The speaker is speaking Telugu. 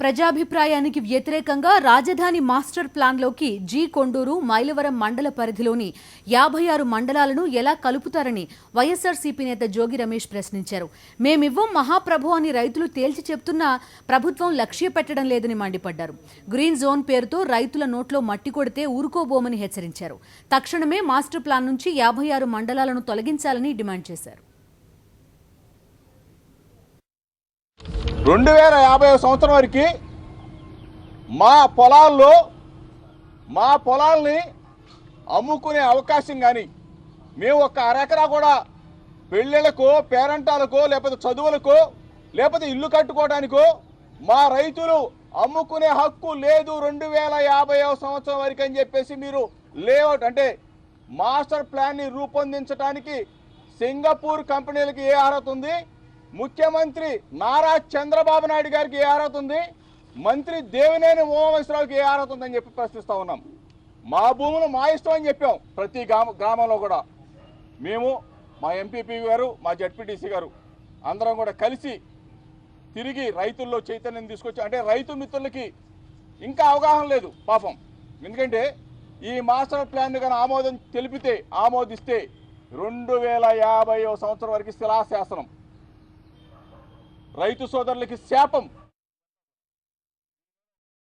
ప్రజాభిప్రాయానికి వ్యతిరేకంగా రాజధాని మాస్టర్ ప్లాన్లోకి జీ కొండూరు మైలవరం మండల పరిధిలోని 56 మండలాలను ఎలా కలుపుతారని వైఎస్ఆర్సీపీ నేత జోగి రమేష్ ప్రశ్నించారు. మేమివ్వం మహాప్రభు అని రైతులు తేల్చి చెప్తున్నా ప్రభుత్వం లక్ష్య పెట్టడం లేదని మండిపడ్డారు. గ్రీన్ జోన్ పేరుతో రైతుల నోట్లో మట్టి కొడితే ఊరుకోబోమని హెచ్చరించారు. తక్షణమే మాస్టర్ ప్లాన్ నుంచి 56 మండలాలను తొలగించాలని డిమాండ్ చేశారు. 2050 సంవత్సరం వరకు మా పొలాల్ని అమ్ముకునే అవకాశం కానీ మేము ఒక అరెకరా కూడా పెళ్ళిళ్ళకో పేరంటాలకో లేకపోతే చదువులకో లేకపోతే ఇల్లు కట్టుకోవడానికో మా రైతులు అమ్ముకునే హక్కు లేదు 2050 సంవత్సరం వరకు అని చెప్పేసి మీరు లేఅవుట్ అంటే మాస్టర్ ప్లాన్ని రూపొందించడానికి సింగపూర్ కంపెనీలకి ఏ అర్హత ఉంది, ముఖ్యమంత్రి నారా చంద్రబాబు నాయుడు గారికి ఏ అర్హత ఉంది, మంత్రి దేవినేని ఉమామహేశ్వరరావుకి ఏ అర్హత ఉందని చెప్పి ప్రశ్నిస్తూ ఉన్నాం. మా భూములు మా ఇష్టం అని చెప్పాం. ప్రతి గ్రామంలో కూడా మేము మా ఎంపీపీ గారు మా జడ్పీటీసీ గారు అందరం కూడా కలిసి తిరిగి రైతుల్లో చైతన్యం తీసుకొచ్చి అంటే రైతు మిత్రులకి ఇంకా అవగాహన లేదు పాపం. ఎందుకంటే ఈ మాస్టర్ ప్లాన్ కానీ ఆమోదిస్తే 2050 సంవత్సరం వరకు శిలాశాసనం రైతు సోదరులకి శాపం.